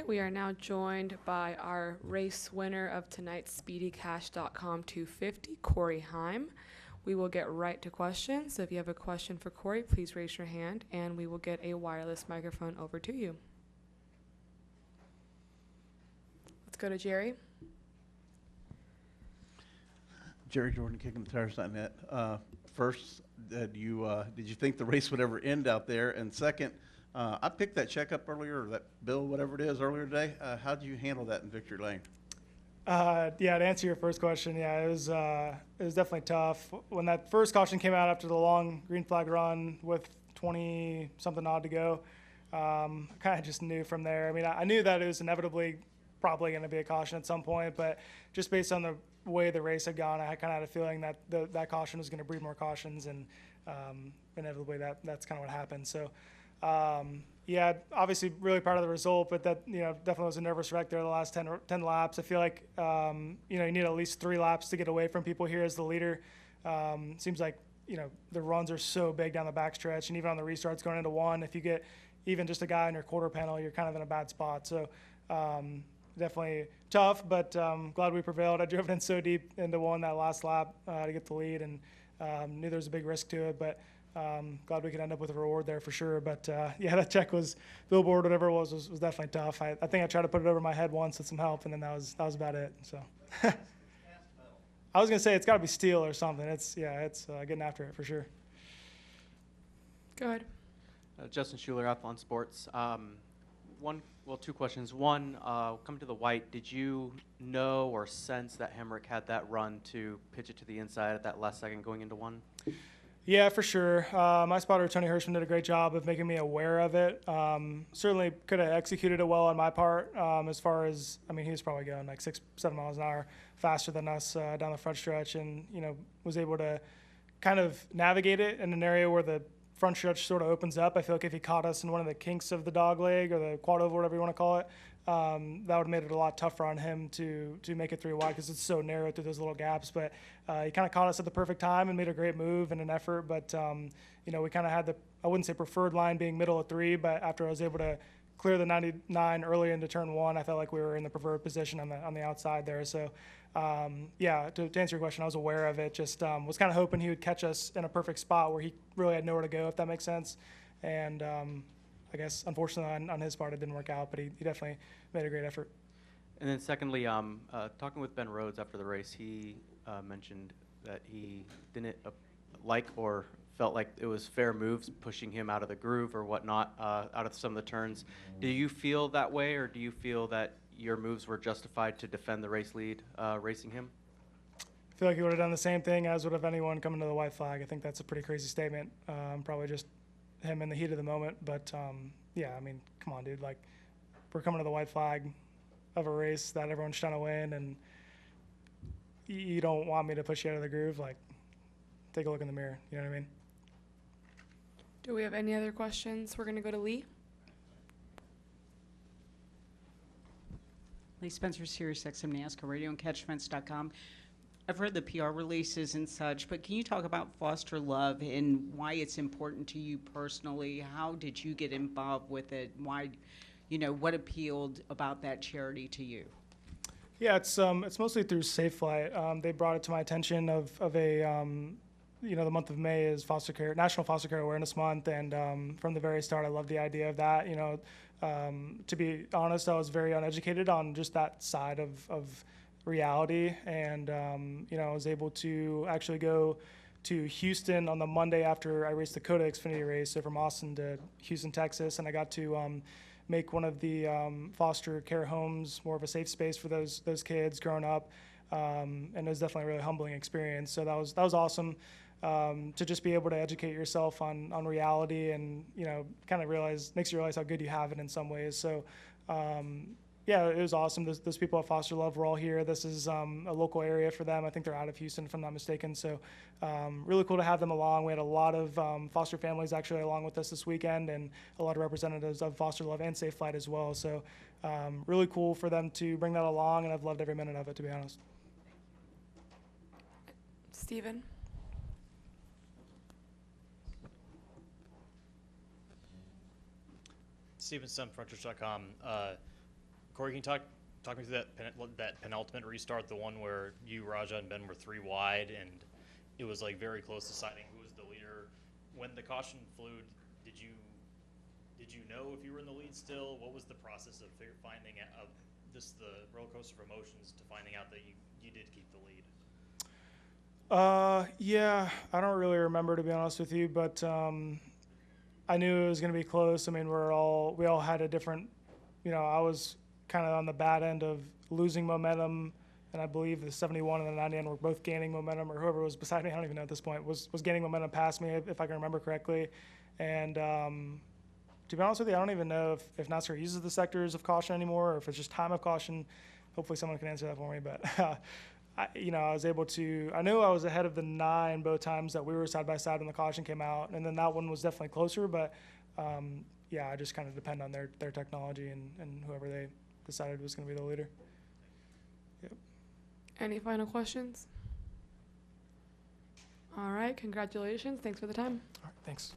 right, we are now joined by our race winner of tonight's SpeedyCash.com 250, Corey Heim. We will get right to questions. So if you have a question for Corey, please raise your hand and we will get a wireless microphone over to you. Let's go to Jerry. Jerry Jordan, Kick'emTires.net. First, did you think the race would ever end out there? And second, I picked that check up earlier, or that bill, whatever it is, earlier today. How did you handle that in victory lane? Yeah, to answer your first question, yeah, it was definitely tough. When that first caution came out after the long green flag run with 20-something odd to go, I kind of just knew from there. I mean, I knew that it was inevitably probably going to be a caution at some point, but just based on the way the race had gone, I kind of had a feeling that that caution was going to breed more cautions, and inevitably that's kind of what happened. So, yeah, obviously really proud of the result, but that, definitely was a nervous wreck there the last 10 laps. I feel like, you need at least 3 laps to get away from people here as the leader. Seems like, the runs are so big down the backstretch, and even on the restarts going into one, if you get even just a guy on your quarter panel, you're kind of in a bad spot. So, definitely tough, but glad we prevailed. I drove it in so deep into one that last lap to get the lead, and knew there was a big risk to it, but glad we could end up with a reward there for sure. But yeah, that check was billboard, whatever it was definitely tough. I think I tried to put it over my head once with some help, and then that was about it. So I was gonna say it's got to be steel or something. It's getting after it for sure. Go ahead. Justin Schuler, Athlon Sports. Two questions. One, coming to the white, did you know or sense that Hemrick had that run to pitch it to the inside at that last second going into one? Yeah, for sure. My spotter, Tony Hirschman, did a great job of making me aware of it. Certainly could have executed it well on my part, as far as, he was probably going like 6-7 miles an hour faster than us down the front stretch, and, was able to kind of navigate it in an area where the front stretch sort of opens up. I feel like if he caught us in one of the kinks of the dog leg or the quad oval, whatever you want to call it, that would have made it a lot tougher on him to make it 3 wide because it's so narrow through those little gaps. But he kind of caught us at the perfect time and made a great move and an effort. But, we kind of had I wouldn't say preferred line being middle of 3, but after I was able to clear the 99 early into turn 1, I felt like we were in the preferred position on the outside there. So, yeah, to answer your question, I was aware of it. Just was kind of hoping he would catch us in a perfect spot where he really had nowhere to go, if that makes sense. And I guess, unfortunately, on his part, it didn't work out, but he definitely made a great effort. And then secondly, talking with Ben Rhodes after the race, he mentioned that he didn't like or felt like it was fair moves pushing him out of the groove or whatnot, out of some of the turns. Do you feel that way, or do you feel that your moves were justified to defend the race lead, racing him? I feel like he would have done the same thing as would have anyone coming to the white flag. I think that's a pretty crazy statement. Probably just him in the heat of the moment. But, yeah, come on, dude. Like, we're coming to the white flag of a race that everyone's trying to win, and you don't want me to push you out of the groove. Like, take a look in the mirror. You know what I mean? Do we have any other questions? We're going to go to Lee. Lee Spencer, Sirius XM NASCAR Radio and CatchFence.com. I've heard the PR releases and such, but can you talk about Foster Love and why it's important to you personally? How did you get involved with it? Why, what appealed about that charity to you? Yeah, it's mostly through Safe Flight. They brought it to my attention of a the month of May is National Foster Care Awareness Month, and from the very start, I loved the idea of that. To be honest, I was very uneducated on just that side of reality, and I was able to actually go to Houston on the Monday after I raced the Coda Xfinity race, so from Austin to Houston, Texas, and I got to make one of the foster care homes more of a safe space for those kids growing up, and it was definitely a really humbling experience. So that was awesome. To just be able to educate yourself on reality, and kind of makes you realize how good you have it in some ways. So yeah, it was awesome. Those people at Foster Love were all here. This is a local area for them. I think they're out of Houston, if I'm not mistaken. So really cool to have them along. We had a lot of foster families actually along with us this weekend, and a lot of representatives of Foster Love and Safe Flight as well. So really cool for them to bring that along, and I've loved every minute of it, to be honest. Steven. Steven Stump, Frontrush.com. Corey, can you talk me through that penultimate restart, the one where you, Raja, and Ben were 3 wide, and it was like very close to deciding who was the leader. When the caution flew, did you know if you were in the lead still? What was the process of finding out the roller coaster of emotions to finding out that you did keep the lead? Yeah, I don't really remember, to be honest with you, but I knew it was going to be close. I mean, we all had a different, I was kind of on the bad end of losing momentum, and I believe the 71 and the 99 were both gaining momentum, or whoever was beside me, I don't even know at this point, was gaining momentum past me, if I can remember correctly. And to be honest with you, I don't even know if NASCAR uses the sectors of caution anymore, or if it's just time of caution. Hopefully someone can answer that for me, but I was able to, I knew I was ahead of the 9 both times that we were side by side when the caution came out, and then that one was definitely closer, but yeah, I just kind of depend on their technology and whoever they decided was going to be the leader. Yep. Any final questions? All right, congratulations. Thanks for the time. All right, thanks.